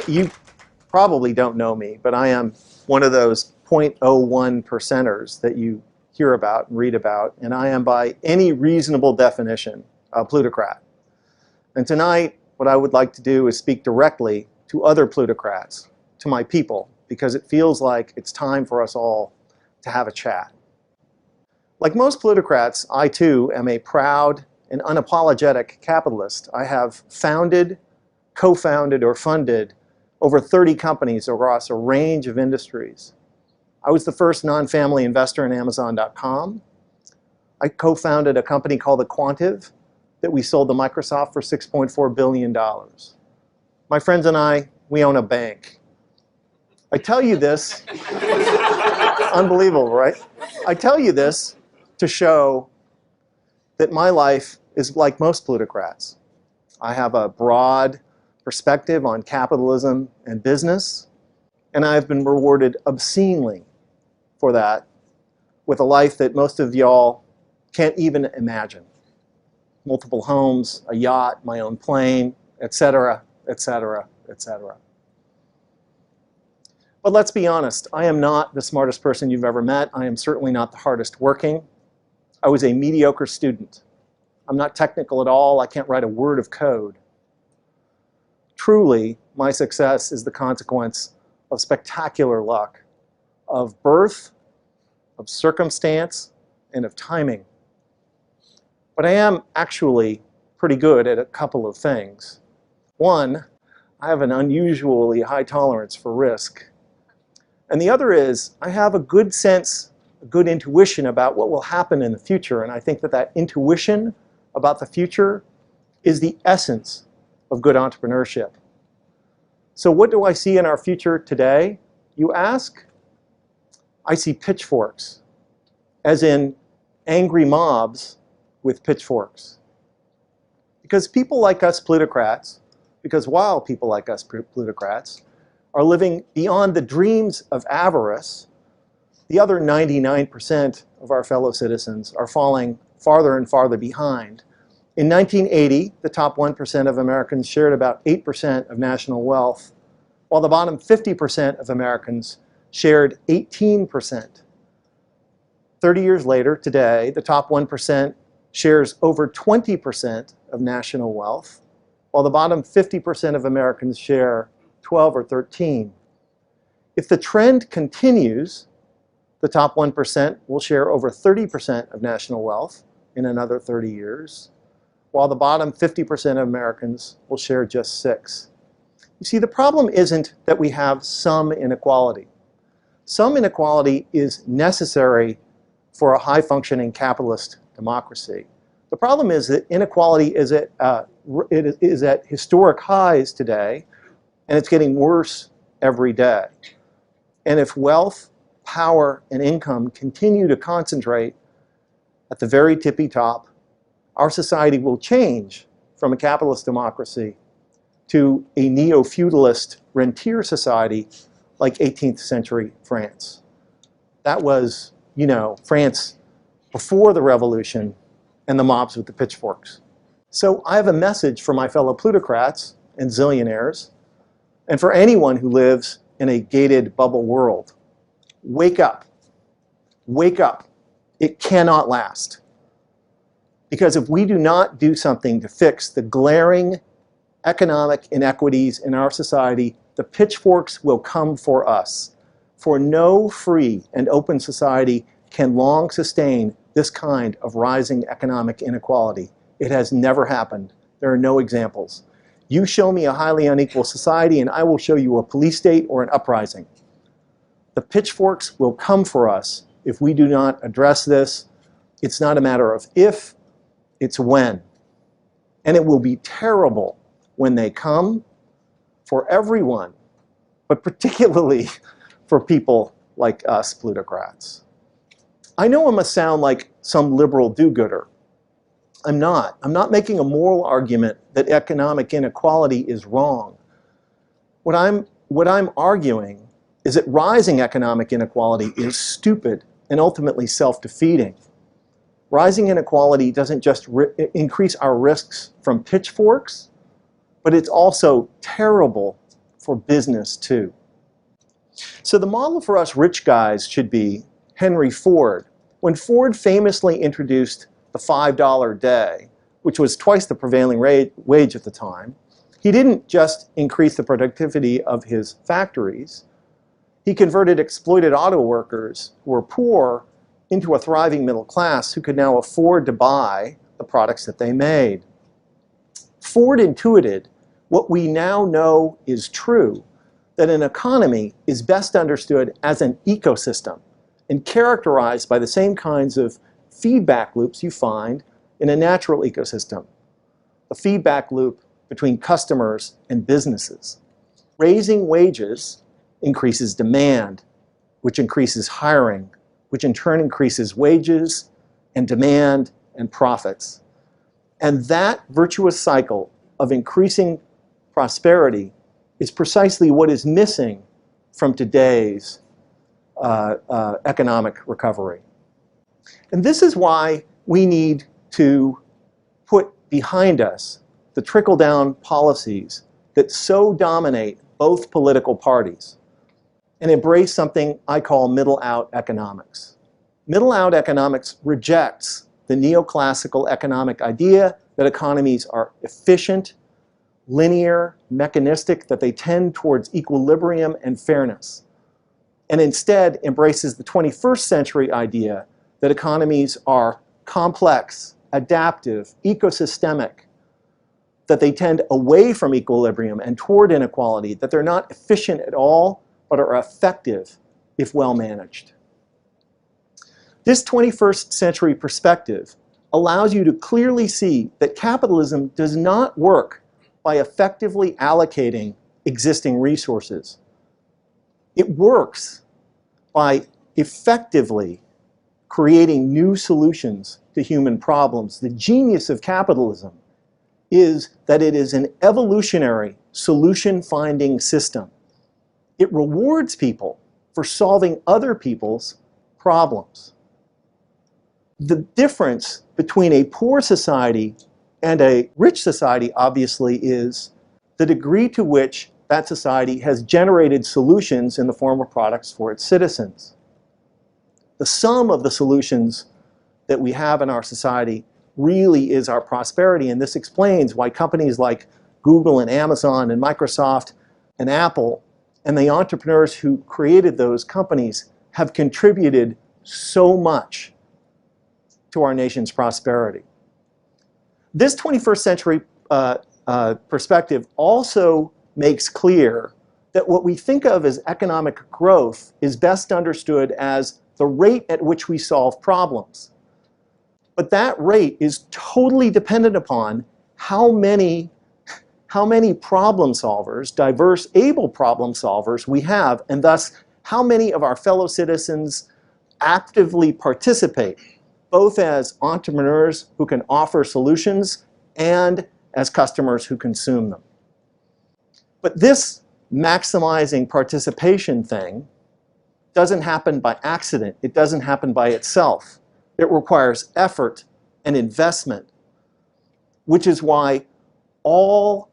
You probably don't know me, but I am one of those 0.01 percenters that you hear about and read about, and I am by any reasonable definition a plutocrat. And tonight, what I would like to do is speak directly to other plutocrats, to my people, because it feels like it's time for us all to have a chat. Like most plutocrats, I too am a proud and unapologetic capitalist. I have founded, co-founded, or funded over 30 companies across a range of industries. I was the first non-family investor in Amazon.com. I co-founded a company called The Quantive that we sold to Microsoft for $6.4 billion. My friends and I, we own a bank. I tell you this, unbelievable, right? I tell you this to show that my life is like most plutocrats. I have a broad perspective on capitalism and business, and I've been rewarded obscenely for that with a life that most of y'all can't even imagine. Multiple homes, a yacht, my own plane, etc., etc., etc. But let's be honest, I am not the smartest person you've ever met. I am certainly not the hardest working. I was a mediocre student. I'm not technical at all. I can't write a word of code. Truly, my success is the consequence of spectacular luck, of birth, of circumstance, and of timing. But I am actually pretty good at a couple of things. One, I have an unusually high tolerance for risk. And the other is, I have a good sense, a good intuition about what will happen in the future. And I think that that intuition about the future is the essence of good entrepreneurship. So what do I see in our future today, you ask? I see pitchforks, as in angry mobs with pitchforks. Because people like us plutocrats, because while people like us plutocrats are living beyond the dreams of avarice, the other 99% of our fellow citizens are falling farther and farther behind. In 1980, the top 1% of Americans shared about 8% of national wealth, while the bottom 50% of Americans shared 18%. 30 years later, today, the top 1% shares over 20% of national wealth, while the bottom 50% of Americans share 12 or 13. If the trend continues, the top 1% will share over 30% of national wealth in another 30 years, while the bottom 50% of Americans will share just 6%. You see, the problem isn't that we have some inequality. Some inequality is necessary for a high-functioning capitalist democracy. The problem is that inequality is at historic highs today, and it's getting worse every day. And if wealth, power, and income continue to concentrate at the very tippy top, our society will change from a capitalist democracy to a neo-feudalist rentier society like 18th century France. That was, you know, France before the revolution and the mobs with the pitchforks. So I have a message for my fellow plutocrats and zillionaires, and for anyone who lives in a gated bubble world. Wake up. Wake up. It cannot last. Because if we do not do something to fix the glaring economic inequities in our society, the pitchforks will come for us. For no free and open society can long sustain this kind of rising economic inequality. It has never happened. There are no examples. You show me a highly unequal society and I will show you a police state or an uprising. The pitchforks will come for us if we do not address this. It's not a matter of if, it's when. And it will be terrible when they come for everyone, but particularly for people like us plutocrats. I know I must sound like some liberal do-gooder. I'm not. I'm not making a moral argument that economic inequality is wrong. What I'm arguing is that rising economic inequality is stupid and ultimately self-defeating. Rising inequality doesn't just increase our risks from pitchforks, but it's also terrible for business too. So the model for us rich guys should be Henry Ford. When Ford famously introduced the $5 a day, which was twice the prevailing wage at the time, he didn't just increase the productivity of his factories. He converted exploited auto workers who were poor into a thriving middle class who could now afford to buy the products that they made. Ford intuited what we now know is true, that an economy is best understood as an ecosystem and characterized by the same kinds of feedback loops you find in a natural ecosystem. The feedback loop between customers and businesses. Raising wages increases demand, which increases hiring, which in turn increases wages and demand and profits. And that virtuous cycle of increasing prosperity is precisely what is missing from today's economic recovery. And this is why we need to put behind us the trickle-down policies that so dominate both political parties and embrace something I call middle-out economics. Middle-out economics rejects the neoclassical economic idea that economies are efficient, linear, mechanistic, that they tend towards equilibrium and fairness, and instead embraces the 21st century idea that economies are complex, adaptive, ecosystemic, that they tend away from equilibrium and toward inequality, that they're not efficient at all, but are effective if well managed. This 21st century perspective allows you to clearly see that capitalism does not work by effectively allocating existing resources. It works by effectively creating new solutions to human problems. The genius of capitalism is that it is an evolutionary solution-finding system. It rewards people for solving other people's problems. The difference between a poor society and a rich society, obviously, is the degree to which that society has generated solutions in the form of products for its citizens. The sum of the solutions that we have in our society really is our prosperity, and this explains why companies like Google and Amazon and Microsoft and Apple and the entrepreneurs who created those companies have contributed so much to our nation's prosperity. This 21st century perspective also makes clear that what we think of as economic growth is best understood as the rate at which we solve problems. But that rate is totally dependent upon how many problem solvers, diverse, able problem solvers we have, and thus how many of our fellow citizens actively participate, both as entrepreneurs who can offer solutions and as customers who consume them. But this maximizing participation thing doesn't happen by accident. It doesn't happen by itself. It requires effort and investment, which is why all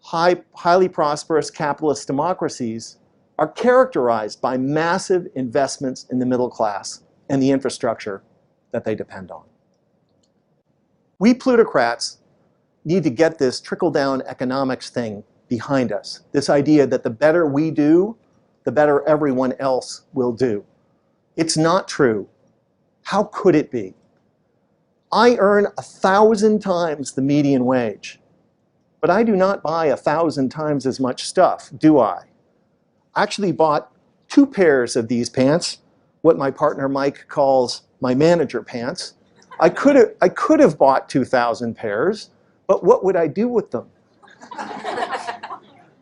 highly prosperous capitalist democracies are characterized by massive investments in the middle class and the infrastructure that they depend on. We plutocrats need to get this trickle-down economics thing behind us. This idea that the better we do, the better everyone else will do. It's not true. How could it be? I earn 1,000 times the median wage, but I do not buy 1,000 times as much stuff, do I? I actually bought 2 pairs of these pants, what my partner Mike calls my manager pants. I could have bought 2,000 pairs, but what would I do with them?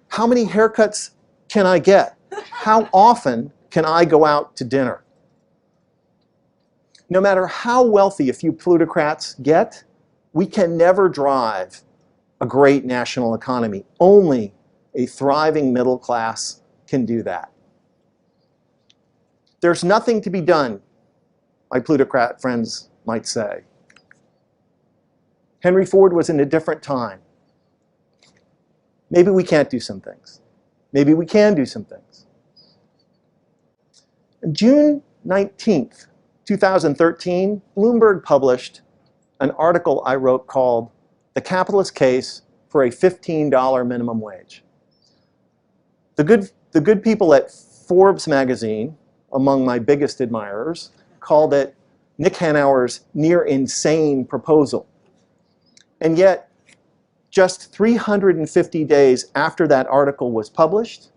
How many haircuts can I get? How often can I go out to dinner? No matter how wealthy a few plutocrats get, we can never drive a great national economy. Only a thriving middle class can do that. There's nothing to be done, my plutocrat friends might say. Henry Ford was in a different time. Maybe we can't do some things. Maybe we can do some things. On June 19th, 2013, Bloomberg published an article I wrote called "The Capitalist Case for a $15 Minimum Wage." The good people at Forbes magazine, among my biggest admirers, called it Nick Hanauer's near insane proposal. And yet, just 350 days after that article was published,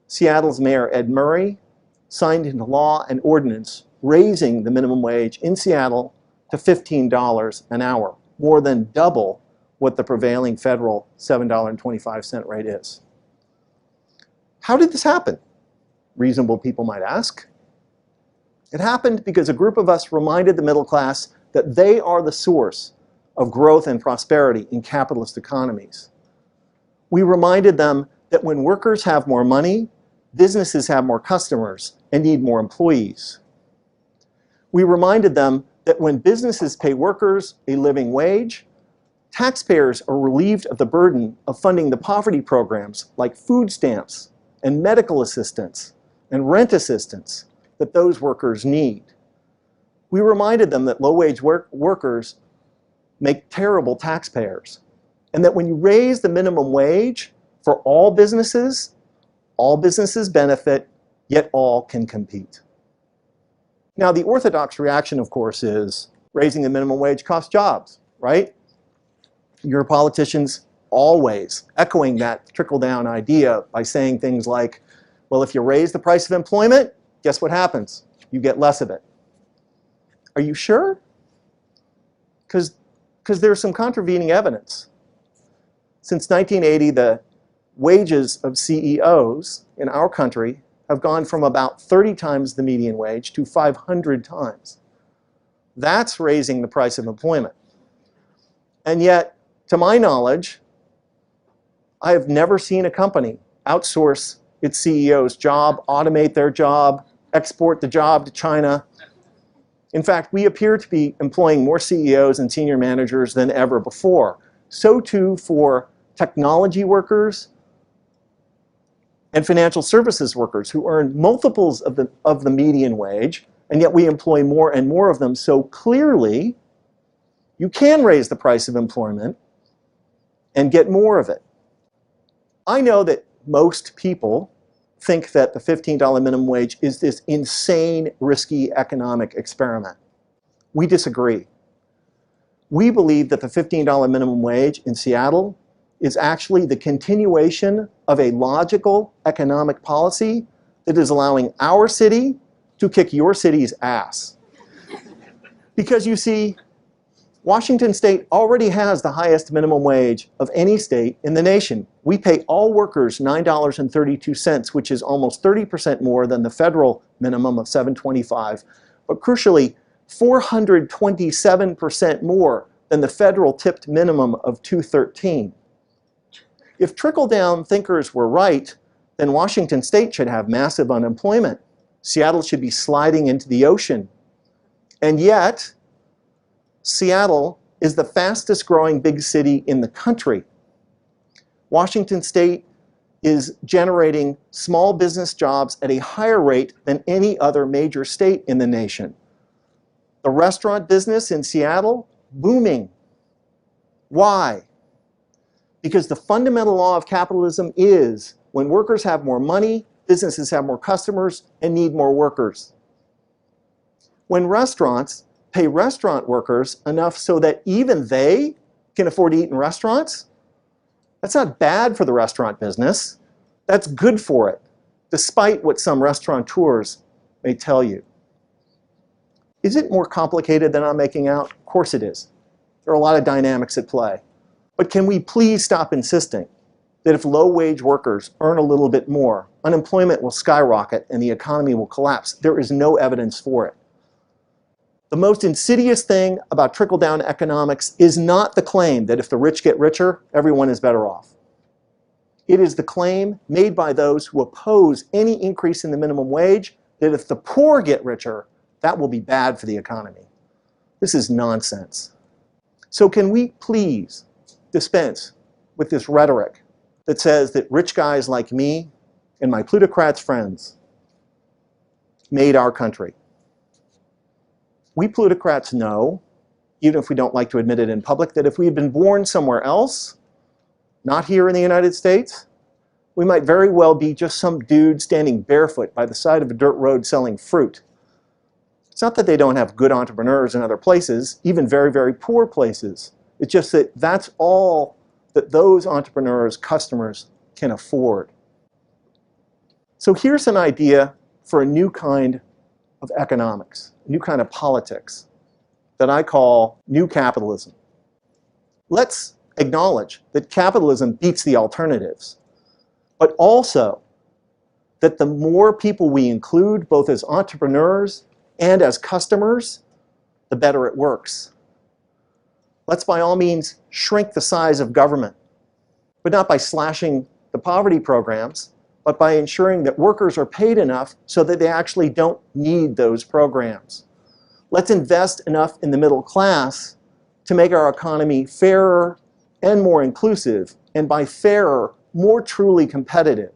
Seattle's Mayor Ed Murray signed into law an ordinance raising the minimum wage in Seattle to $15 an hour, more than double what the prevailing federal $7.25 rate is. How did this happen? Reasonable people might ask. It happened because a group of us reminded the middle class that they are the source of growth and prosperity in capitalist economies. We reminded them that when workers have more money, businesses have more customers and need more employees. We reminded them that when businesses pay workers a living wage, taxpayers are relieved of the burden of funding the poverty programs like food stamps and medical assistance and rent assistance that those workers need. We reminded them that low-wage workers make terrible taxpayers, and that when you raise the minimum wage for all businesses benefit, yet all can compete. Now, the orthodox reaction, of course, is raising the minimum wage costs jobs, right? Your politicians always echoing that trickle-down idea by saying things like, well, if you raise the price of employment, guess what happens? You get less of it. Are you sure? Because there's some contravening evidence. Since 1980, the wages of CEOs in our country have gone from about 30 times the median wage to 500 times. That's raising the price of employment. And yet, to my knowledge, I have never seen a company outsource its CEO's job, automate their job, export the job to China. In fact, we appear to be employing more CEOs and senior managers than ever before. So too for technology workers and financial services workers who earn multiples of the median wage, and yet we employ more and more of them. So clearly, you can raise the price of employment and get more of it. I know that most people think that the $15 minimum wage is this insane, risky economic experiment. We disagree. We believe that the $15 minimum wage in Seattle is actually the continuation of a logical economic policy that is allowing our city to kick your city's ass. Because you see, Washington State already has the highest minimum wage of any state in the nation. We pay all workers $9.32, which is almost 30% more than the federal minimum of $7.25, but crucially, 427% more than the federal tipped minimum of $2.13. If trickle-down thinkers were right, then Washington State should have massive unemployment. Seattle should be sliding into the ocean. And yet, Seattle is the fastest growing big city in the country. Washington State is generating small business jobs at a higher rate than any other major state in the nation. The restaurant business in Seattle, booming. Why? Because the fundamental law of capitalism is when workers have more money, businesses have more customers and need more workers. When restaurants pay restaurant workers enough so that even they can afford to eat in restaurants, that's not bad for the restaurant business. That's good for it, despite what some restaurateurs may tell you. Is it more complicated than I'm making out? Of course it is. There are a lot of dynamics at play. But can we please stop insisting that if low-wage workers earn a little bit more, unemployment will skyrocket and the economy will collapse? There is no evidence for it. The most insidious thing about trickle-down economics is not the claim that if the rich get richer, everyone is better off. It is the claim made by those who oppose any increase in the minimum wage that if the poor get richer, that will be bad for the economy. This is nonsense. So can we please dispense with this rhetoric that says that rich guys like me and my plutocrats friends made our country. We plutocrats know, even if we don't like to admit it in public, that if we had been born somewhere else, not here in the United States, we might very well be just some dude standing barefoot by the side of a dirt road selling fruit. It's not that they don't have good entrepreneurs in other places, even very, very poor places. It's just that that's all that those entrepreneurs, customers, can afford. So here's an idea for a new kind of economics, a new kind of politics that I call new capitalism. Let's acknowledge that capitalism beats the alternatives, but also that the more people we include, both as entrepreneurs and as customers, the better it works. Let's by all means shrink the size of government, but not by slashing the poverty programs, but by ensuring that workers are paid enough so that they actually don't need those programs. Let's invest enough in the middle class to make our economy fairer and more inclusive, and by fairer, more truly competitive.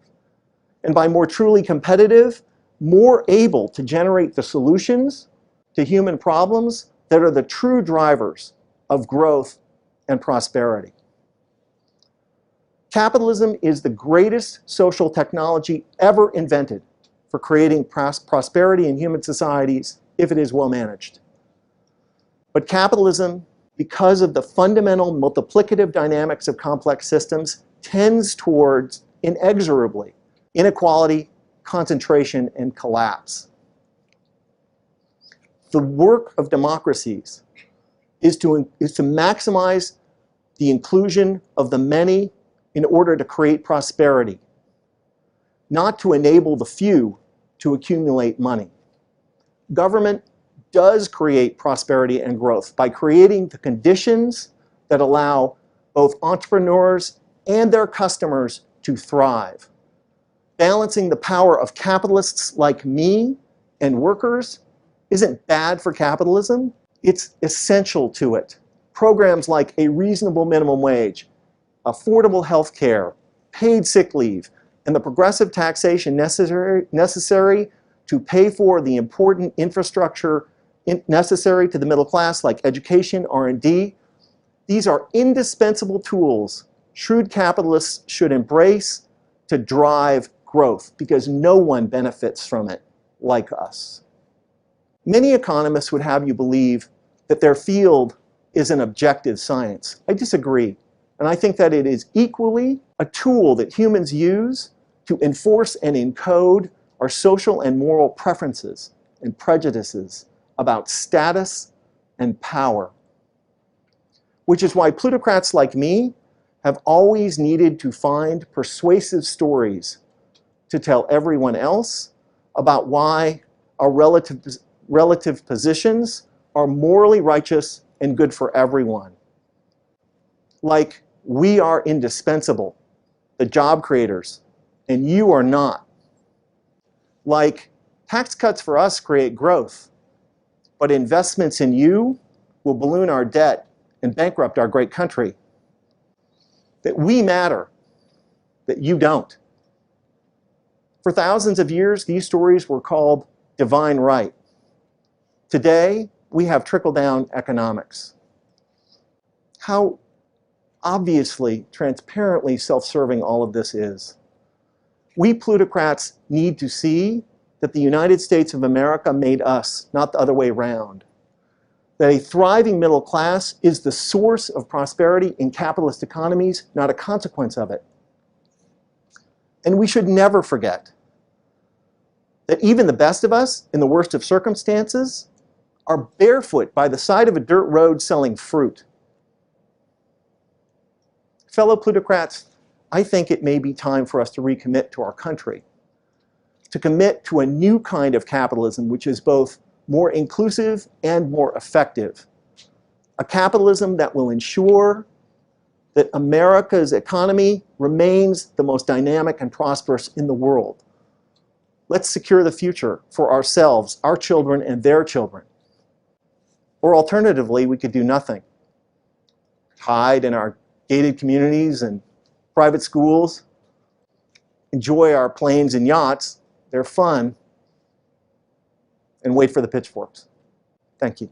And by more truly competitive, more able to generate the solutions to human problems that are the true drivers of growth and prosperity. Capitalism is the greatest social technology ever invented for creating prosperity in human societies if it is well managed. But capitalism, because of the fundamental multiplicative dynamics of complex systems, tends towards, inexorably, inequality, concentration, and collapse. The work of democracies is to maximize the inclusion of the many in order to create prosperity, not to enable the few to accumulate money. Government does create prosperity and growth by creating the conditions that allow both entrepreneurs and their customers to thrive. Balancing the power of capitalists like me and workers isn't bad for capitalism, it's essential to it. Programs like a reasonable minimum wage, affordable health care, paid sick leave, and the progressive taxation necessary to pay for the important infrastructure necessary to the middle class, like education, R&D. These are indispensable tools shrewd capitalists should embrace to drive growth, because no one benefits from it like us. Many economists would have you believe that their field is an objective science. I disagree. And I think that it is equally a tool that humans use to enforce and encode our social and moral preferences and prejudices about status and power. Which is why plutocrats like me have always needed to find persuasive stories to tell everyone else about why our relative positions are morally righteous and good for everyone. Like, we are indispensable, the job creators, and you are not. Like, tax cuts for us create growth, but investments in you will balloon our debt and bankrupt our great country. That we matter, that you don't. For thousands of years, these stories were called divine right. Today, we have trickle-down economics. How obviously, transparently self-serving all of this is. We plutocrats need to see that the United States of America made us, not the other way around. That a thriving middle class is the source of prosperity in capitalist economies, not a consequence of it. And we should never forget that even the best of us, in the worst of circumstances, are barefoot by the side of a dirt road selling fruit. Fellow plutocrats, I think it may be time for us to recommit to our country, to commit to a new kind of capitalism which is both more inclusive and more effective. A capitalism that will ensure that America's economy remains the most dynamic and prosperous in the world. Let's secure the future for ourselves, our children, and their children. Or alternatively, we could do nothing. Hide in our gated communities and private schools, enjoy our planes and yachts. They're fun. And wait for the pitchforks. Thank you.